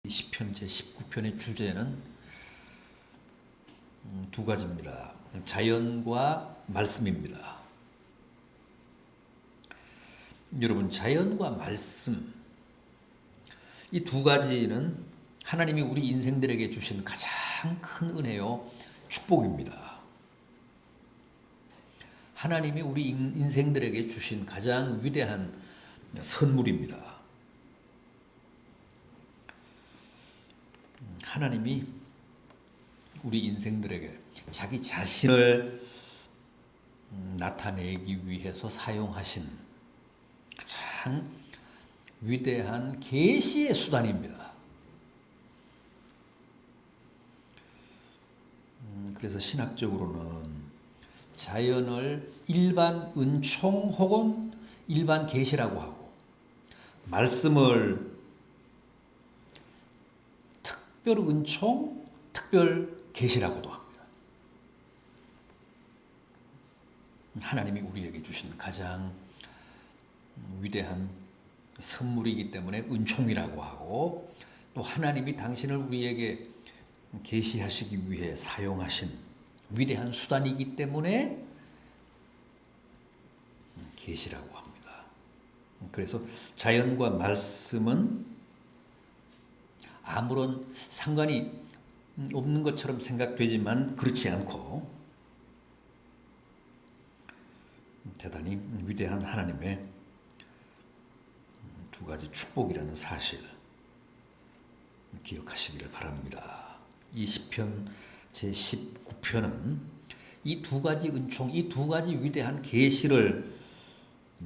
시편 제19편의 주제는 두 가지입니다. 자연과 말씀입니다. 여러분, 자연과 말씀, 이 두 가지는 하나님이 우리 인생들에게 주신 가장 큰 은혜요, 축복입니다. 하나님이 우리 인생들에게 주신 가장 위대한 선물입니다. 하나님이 우리 인생들에게 자기 자신을 나타내기 위해서 사용하신 가장 위대한 계시의 수단입니다. 그래서 신학적으로는 자연을 일반 은총 혹은 일반 계시라고 하고, 말씀을 특별 은총, 특별 계시라고도 합니다. 하나님이 우리에게 주신 가장 위대한 선물이기 때문에 은총이라고 하고, 또 하나님이 당신을 우리에게 계시하시기 위해 사용하신 위대한 수단이기 때문에 계시라고 합니다. 그래서 자연과 말씀은 아무런 상관이 없는 것처럼 생각되지만 그렇지 않고 대단히 위대한 하나님의 두 가지 축복이라는 사실 기억하시기를 바랍니다. 이 시편 제19편은 이 두 가지 은총, 이 두 가지 위대한 계시를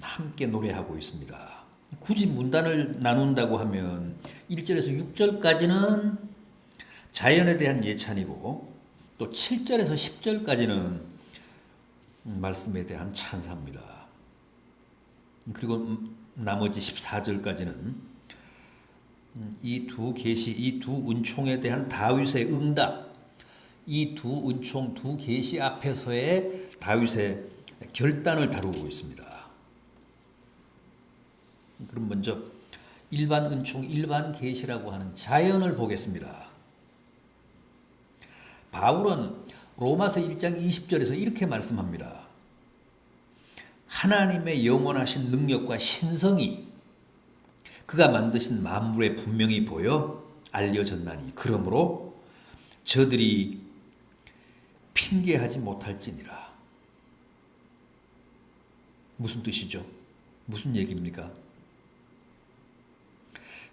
함께 노래하고 있습니다. 굳이 문단을 나눈다고 하면 1절에서 6절까지는 자연에 대한 예찬이고, 또 7절에서 10절까지는 말씀에 대한 찬사입니다. 그리고 나머지 14절까지는 이 두 계시, 이 두 은총에 대한 다윗의 응답, 이 두 은총, 두 계시 앞에서의 다윗의 결단을 다루고 있습니다. 그럼 먼저 일반 은총, 일반 계시라고 하는 자연을 보겠습니다. 바울은 로마서 1장 20절에서 이렇게 말씀합니다. 하나님의 영원하신 능력과 신성이 그가 만드신 만물에 분명히 보여 알려졌나니, 그러므로 저들이 핑계하지 못할지니라. 무슨 뜻이죠? 무슨 얘기입니까?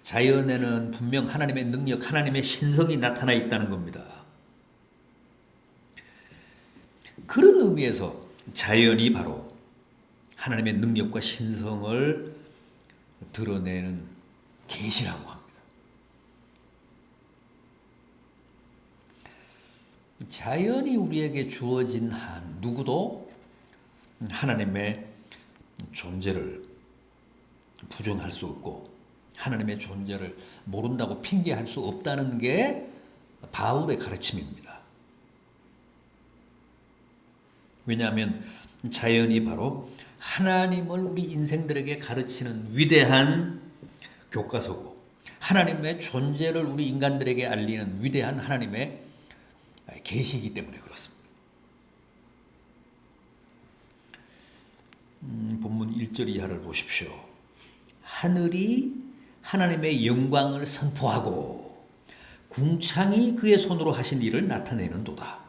자연에는 분명 하나님의 능력, 하나님의 신성이 나타나 있다는 겁니다. 그런 의미에서 자연이 바로 하나님의 능력과 신성을 드러내는 계시라고 합니다. 자연이 우리에게 주어진 한 누구도 하나님의 존재를 부정할 수 없고, 하나님의 존재를 모른다고 핑계할 수 없다는 게 바울의 가르침입니다. 왜냐하면 자연이 바로 하나님을 우리 인생들에게 가르치는 위대한 교과서고, 하나님의 존재를 우리 인간들에게 알리는 위대한 하나님의 계시이기 때문에 그렇습니다. 본문 1절 이하를 보십시오. 하늘이 하나님의 영광을 선포하고 궁창이 그의 손으로 하신 일을 나타내는도다.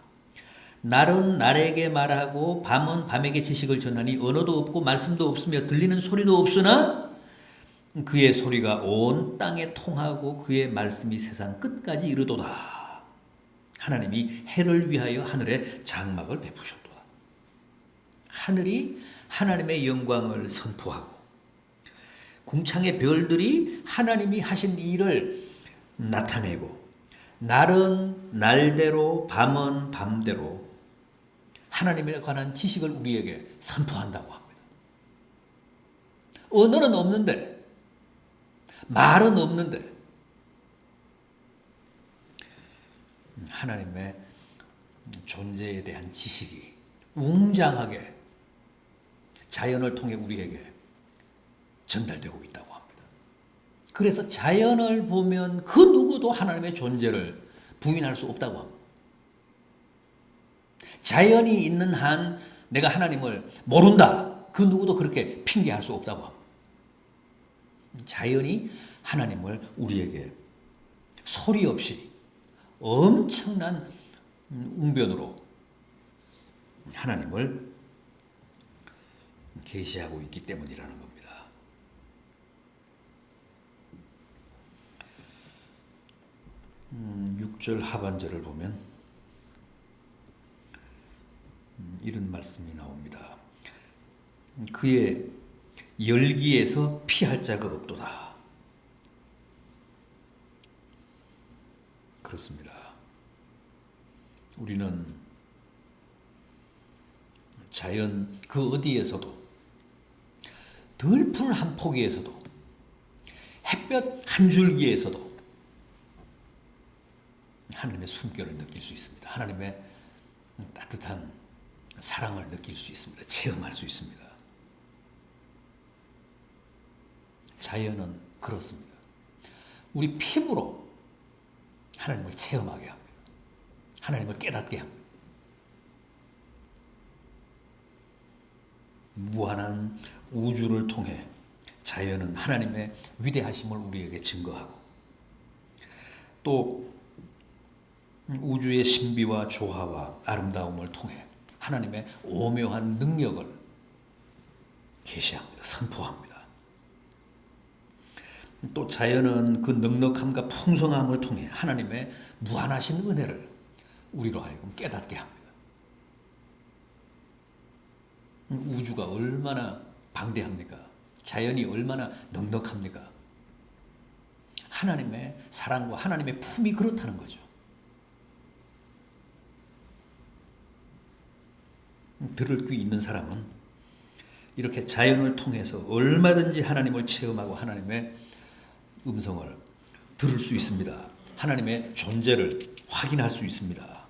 날은 날에게 말하고 밤은 밤에게 지식을 전하니 언어도 없고 말씀도 없으며 들리는 소리도 없으나 그의 소리가 온 땅에 통하고 그의 말씀이 세상 끝까지 이르도다. 하나님이 해를 위하여 하늘에 장막을 베푸셨도다. 하늘이 하나님의 영광을 선포하고 궁창의 별들이 하나님이 하신 일을 나타내고, 날은 날대로 밤은 밤대로 하나님에 관한 지식을 우리에게 선포한다고 합니다. 언어는 없는데, 말은 없는데 하나님의 존재에 대한 지식이 웅장하게 자연을 통해 우리에게 전달되고 있다고 합니다. 그래서 자연을 보면 그 누구도 하나님의 존재를 부인할 수 없다고 합니다. 자연이 있는 한 내가 하나님을 모른다. 그 누구도 그렇게 핑계할 수 없다고 합니다. 자연이 하나님을 우리에게 소리 없이 엄청난 웅변으로 하나님을 계시하고 있기 때문이라는 겁니다. 6절 하반절을 보면 이런 말씀이 나옵니다. 그의 열기에서 피할 자가 없도다. 그렇습니다. 우리는 자연 그 어디에서도 들풀 한 포기에서도 햇볕 한 줄기에서도 하나님의 숨결을 느낄 수 있습니다. 하나님의 따뜻한 사랑을 느낄 수 있습니다. 체험할 수 있습니다. 자연은 그렇습니다. 우리 피부로 하나님을 체험하게 합니다. 하나님을 깨닫게 합니다. 무한한 우주를 통해 자연은 하나님의 위대하심을 우리에게 증거하고 또 우주의 신비와 조화와 아름다움을 통해 하나님의 오묘한 능력을 계시합니다. 선포합니다. 또 자연은 그 넉넉함과 풍성함을 통해 하나님의 무한하신 은혜를 우리로 하여금 깨닫게 합니다. 우주가 얼마나 방대합니까? 자연이 얼마나 넉넉합니까? 하나님의 사랑과 하나님의 품이 그렇다는 거죠. 들을 귀 있는 사람은 이렇게 자연을 통해서 얼마든지 하나님을 체험하고 하나님의 음성을 들을 수 있습니다. 하나님의 존재를 확인할 수 있습니다.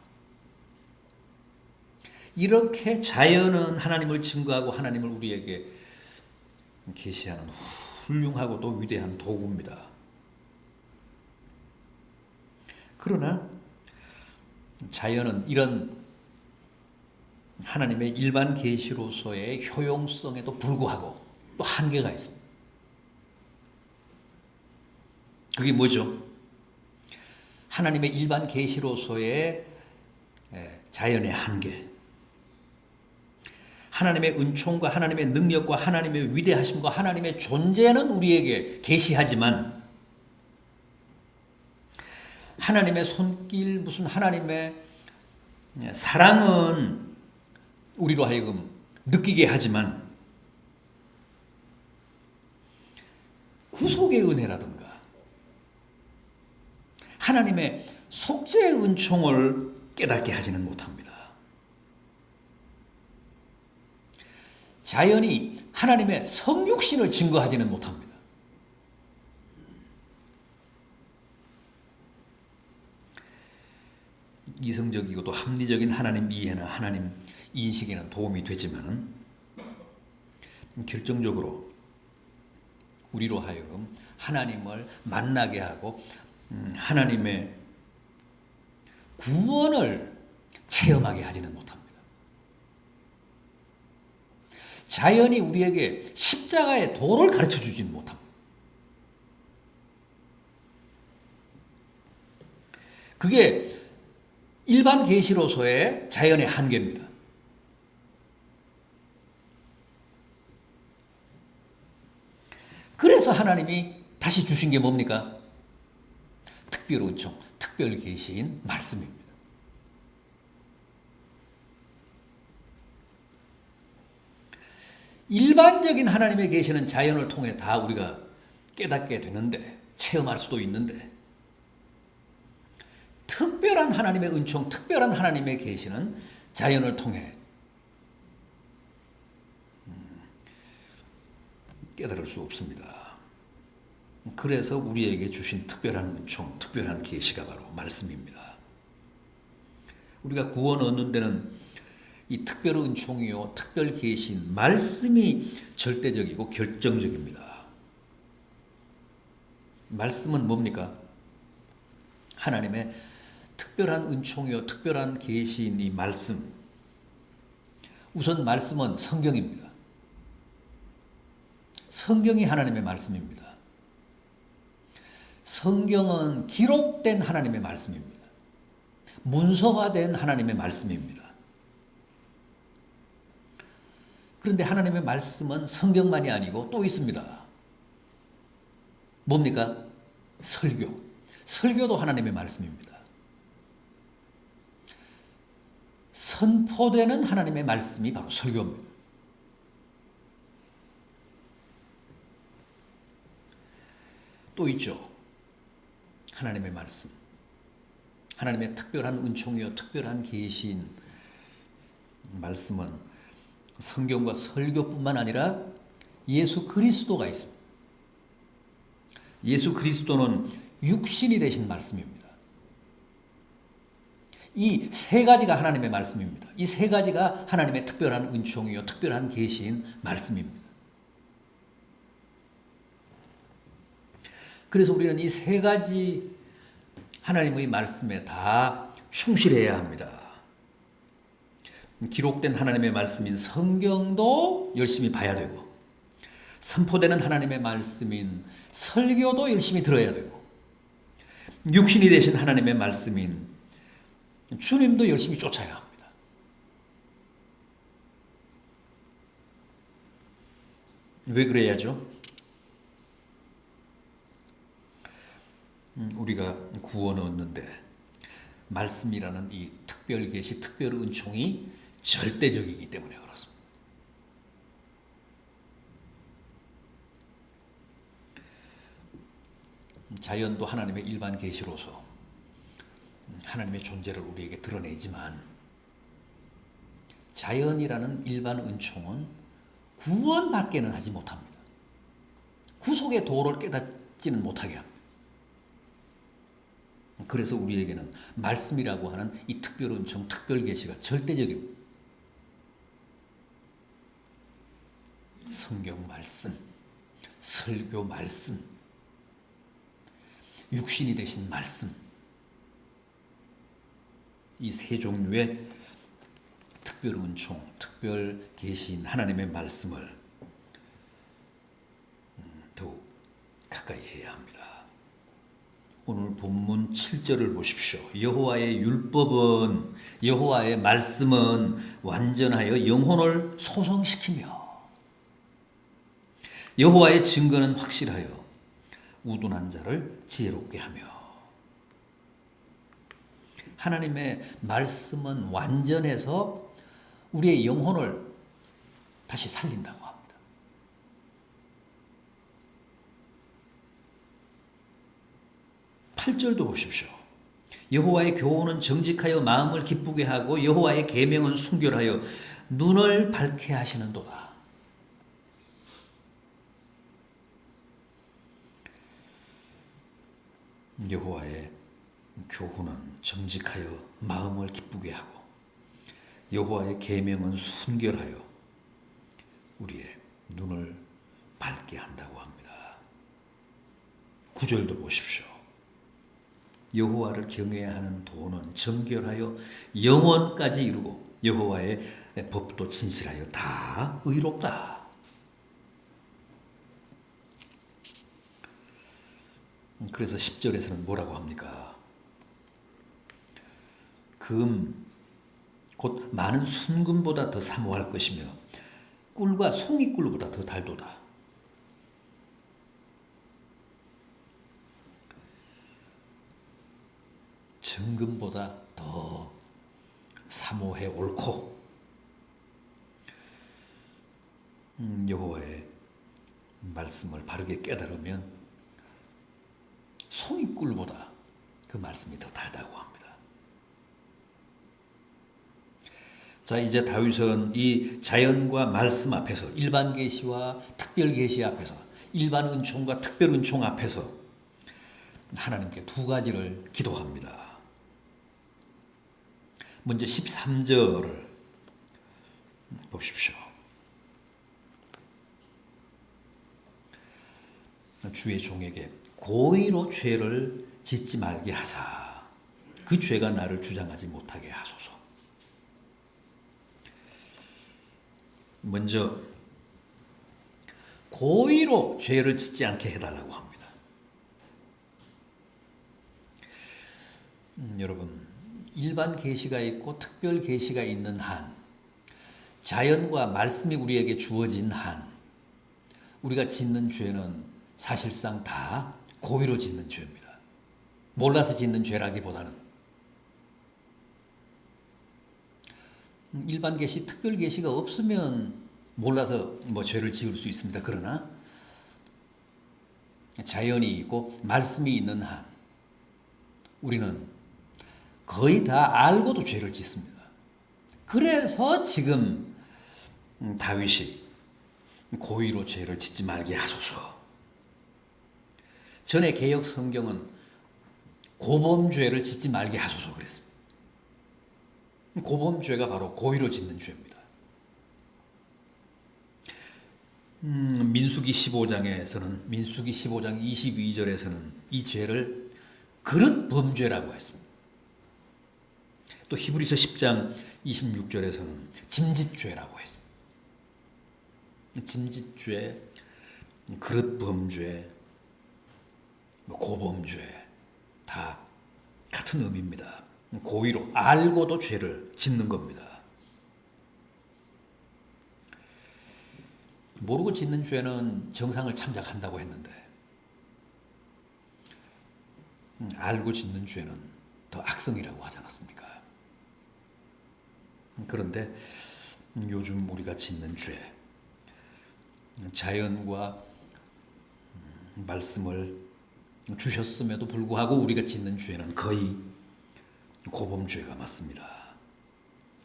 이렇게 자연은 하나님을 증거하고 하나님을 우리에게 계시하는 훌륭하고 또 위대한 도구입니다. 그러나 자연은 이런 하나님의 일반 계시로서의 효용성에도 불구하고 또 한계가 있습니다. 그게 뭐죠? 하나님의 일반 계시로서의 자연의 한계. 하나님의 은총과 하나님의 능력과 하나님의 위대하심과 하나님의 존재는 우리에게 계시하지만 하나님의 손길 무슨 하나님의 사랑은 우리로 하여금 느끼게 하지만 구속의 은혜라든가 하나님의 속죄의 은총을 깨닫게 하지는 못합니다. 자연이 하나님의 성육신을 증거하지는 못합니다. 이성적이고 또 합리적인 하나님 이해나 하나님 인식에는 도움이 되지만 결정적으로 우리로 하여금 하나님을 만나게 하고 하나님의 구원을 체험하게 하지는 못합니다. 자연이 우리에게 십자가의 도를 가르쳐 주지는 못합니다. 그게 일반 계시로서의 자연의 한계입니다. 그래서 하나님이 다시 주신 게 뭡니까? 특별 은총, 특별 계시인 말씀입니다. 일반적인 하나님의 계시는 자연을 통해 다 우리가 깨닫게 되는데 체험할 수도 있는데 특별한 하나님의 은총, 특별한 하나님의 계시는 자연을 통해 깨달을 수 없습니다. 그래서 우리에게 주신 특별한 은총, 특별한 계시가 바로 말씀입니다. 우리가 구원 얻는 데는 이 특별 은총이요, 특별 계시인 말씀이 절대적이고 결정적입니다. 말씀은 뭡니까? 하나님의 특별한 은총이요 특별한 계시인 이 말씀. 우선 말씀은 성경입니다. 성경이 하나님의 말씀입니다. 성경은 기록된 하나님의 말씀입니다. 문서화된 하나님의 말씀입니다. 그런데 하나님의 말씀은 성경만이 아니고 또 있습니다. 뭡니까? 설교. 설교도 하나님의 말씀입니다. 선포되는 하나님의 말씀이 바로 설교입니다. 또 있죠. 하나님의 말씀. 하나님의 특별한 은총이요 특별한 계시인 말씀은 성경과 설교뿐만 아니라 예수 그리스도가 있습니다. 예수 그리스도는 육신이 되신 말씀입니다. 이 세 가지가 하나님의 말씀입니다. 이 세 가지가 하나님의 특별한 은총이요 특별한 계시인 말씀입니다. 그래서 우리는 이 세 가지 하나님의 말씀에 다 충실해야 합니다. 기록된 하나님의 말씀인 성경도 열심히 봐야 되고, 선포되는 하나님의 말씀인 설교도 열심히 들어야 되고, 육신이 되신 하나님의 말씀인 주님도 열심히 쫓아야 합니다. 왜 그래야죠? 우리가 구원을 얻는데 말씀이라는 이 특별 계시, 특별 은총이 절대적이기 때문에 그렇습니다. 자연도 하나님의 일반 계시로서 하나님의 존재를 우리에게 드러내지만 자연이라는 일반 은총은 구원받게는 하지 못합니다. 구속의 도를 깨닫지는 못하게 합니다. 그래서 우리에게는 말씀이라고 하는 이 특별 은총, 특별 계시가 절대적입니다. 성경 말씀, 설교 말씀, 육신이 되신 말씀, 이 세 종류의 특별 은총, 특별 계시인 하나님의 말씀을 더욱 가까이 해야 합니다. 오늘 본문 7절을 보십시오. 여호와의 율법은, 여호와의 말씀은 완전하여 영혼을 소성시키며 여호와의 증거는 확실하여 우둔한 자를 지혜롭게 하며. 하나님의 말씀은 완전해서 우리의 영혼을 다시 살린다고 합니다. 팔 절도 보십시오. 여호와의 교훈은 정직하여 마음을 기쁘게 하고 여호와의 계명은 순결하여 눈을 밝게 하시는도다. 여호와의 교훈은 정직하여 마음을 기쁘게 하고 여호와의 계명은 순결하여 우리의 눈을 밝게 한다고 합니다. 9절도 보십시오. 여호와를 경외해야 하는 도는 정결하여 영원까지 이루고 여호와의 법도 진실하여 다 의롭다. 그래서 10절에서는 뭐라고 합니까? 금, 곧 많은 순금보다 더 사모할 것이며 꿀과 송이꿀보다 더 달도다. 정금보다 더 사모해 옳고 여호와의 말씀을 바르게 깨달으면 송이꿀보다 그 말씀이 더 달다고 합니다. 자, 이제 다윗은 이 자연과 말씀 앞에서, 일반 계시와 특별 계시 앞에서, 일반 은총과 특별 은총 앞에서 하나님께 두 가지를 기도합니다. 먼저 13절을 보십시오. 주의 종에게 고의로 죄를 짓지 말게 하사 그 죄가 나를 주장하지 못하게 하소서. 먼저 고의로 죄를 짓지 않게 해달라고 합니다. 여러분, 일반 계시가 있고 특별 계시가 있는 한, 자연과 말씀이 우리에게 주어진 한, 우리가 짓는 죄는 사실상 다 고의로 짓는 죄입니다. 몰라서 짓는 죄라기보다는. 일반 계시, 특별 계시가 없으면 몰라서 죄를 지을 수 있습니다. 그러나 자연이 있고 말씀이 있는 한, 우리는 거의 다 알고도 죄를 짓습니다. 그래서 지금 다윗이 고의로 죄를 짓지 말게 하소서. 전에 개역 성경은 고범죄를 짓지 말게 하소서 그랬습니다. 고범죄가 바로 고의로 짓는 죄입니다. 민수기 15장에서는, 민수기 15장 22절에서는 이 죄를 그릇 범죄라고 했습니다. 또 히브리서 10장 26절에서는 짐짓죄라고 했습니다. 짐짓죄, 그릇 범죄, 고범죄 다 같은 의미입니다. 고의로 알고도 죄를 짓는 겁니다. 모르고 짓는 죄는 정상을 참작한다고 했는데 알고 짓는 죄는 더 악성이라고 하지 않았습니까? 그런데 요즘 우리가 짓는 죄, 자연과 말씀을 주셨음에도 불구하고 우리가 짓는 죄는 거의 고범죄가 맞습니다.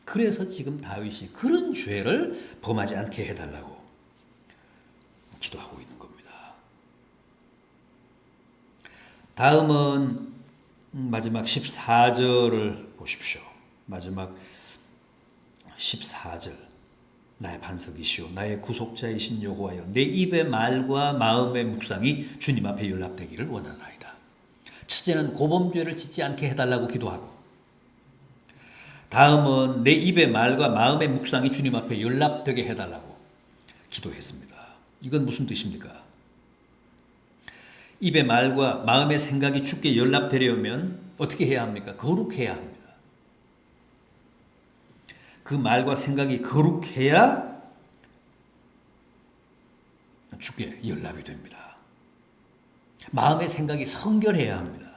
그래서 지금 다윗이 그런 죄를 범하지 않게 해달라고 기도하고 있는 겁니다. 다음은 마지막 14절을 보십시오. 마지막 14절. 나의 반석이시오 나의 구속자이신 여호와여 내 입의 말과 마음의 묵상이 주님 앞에 연락되기를 원하나이다. 첫째는 고범죄를 짓지 않게 해달라고 기도하고, 다음은 내 입의 말과 마음의 묵상이 주님 앞에 연락되게 해달라고 기도했습니다. 이건 무슨 뜻입니까? 입의 말과 마음의 생각이 주께 연락되려면 어떻게 해야 합니까? 거룩해야 합니다. 그 말과 생각이 거룩해야 주께 연락이 됩니다. 마음의 생각이 성결해야 합니다.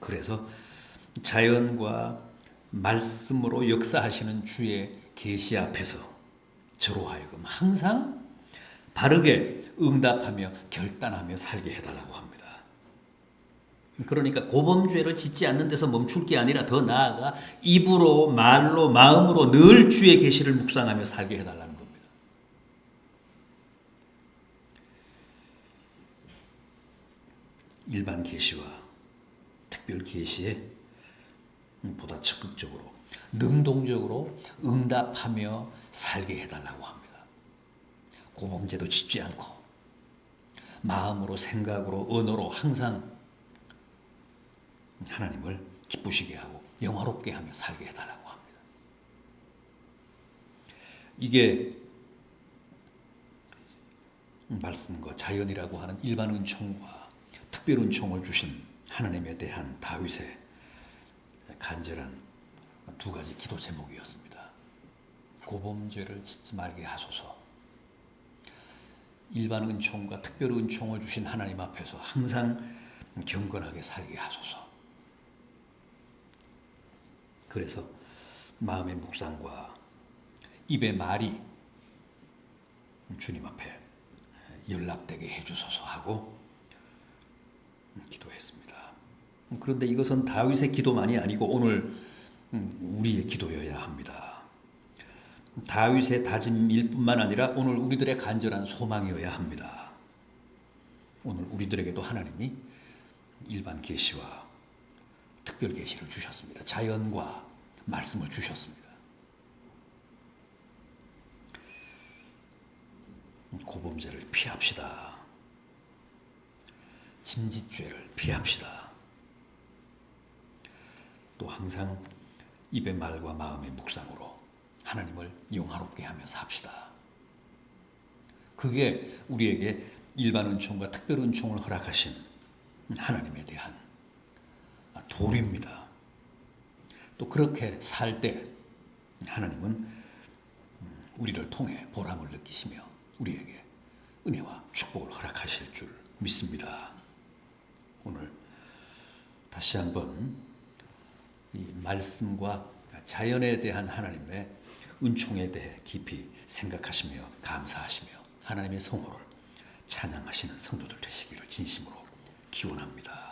그래서 자연과 말씀으로 역사하시는 주의 계시 앞에서 저로 하여금 항상 바르게 응답하며 결단하며 살게 해달라고 합니다. 그러니까 고범죄를 짓지 않는 데서 멈출 게 아니라 더 나아가 입으로, 말로, 마음으로 늘 주의 계시를 묵상하며 살게 해달라는 겁니다. 일반 계시와 특별 계시에 보다 적극적으로, 능동적으로 응답하며 살게 해달라고 합니다. 고범죄도 짓지 않고 마음으로, 생각으로, 언어로 항상 하나님을 기쁘시게 하고 영화롭게 하며 살게 해달라고 합니다. 이게 말씀과 자연이라고 하는 일반 은총과 특별 은총을 주신 하나님에 대한 다윗의 간절한 두 가지 기도 제목이었습니다. 고범죄를 짓지 말게 하소서. 일반 은총과 특별 은총을 주신 하나님 앞에서 항상 경건하게 살게 하소서. 그래서 마음의 묵상과 입의 말이 주님 앞에 연락되게 해주소서 하고 기도했습니다. 그런데 이것은 다윗의 기도만이 아니고 오늘 우리의 기도여야 합니다. 다윗의 다짐일 뿐만 아니라 오늘 우리들의 간절한 소망이어야 합니다. 오늘 우리들에게도 하나님이 일반 계시와 특별 계시를 주셨습니다. 자연과 말씀을 주셨습니다. 고범죄를 피합시다. 짐짓죄를 피합시다. 또 항상 입의 말과 마음의 묵상으로 하나님을 영화롭게 하며 삽시다. 그게 우리에게 일반 은총과 특별 은총을 허락하신 하나님에 대한 도리입니다. 또 그렇게 살 때 하나님은 우리를 통해 보람을 느끼시며 우리에게 은혜와 축복을 허락하실 줄 믿습니다. 오늘 다시 한번 이 말씀과 자연에 대한 하나님의 은총에 대해 깊이 생각하시며 감사하시며 하나님의 성호를 찬양하시는 성도들 되시기를 진심으로 기원합니다.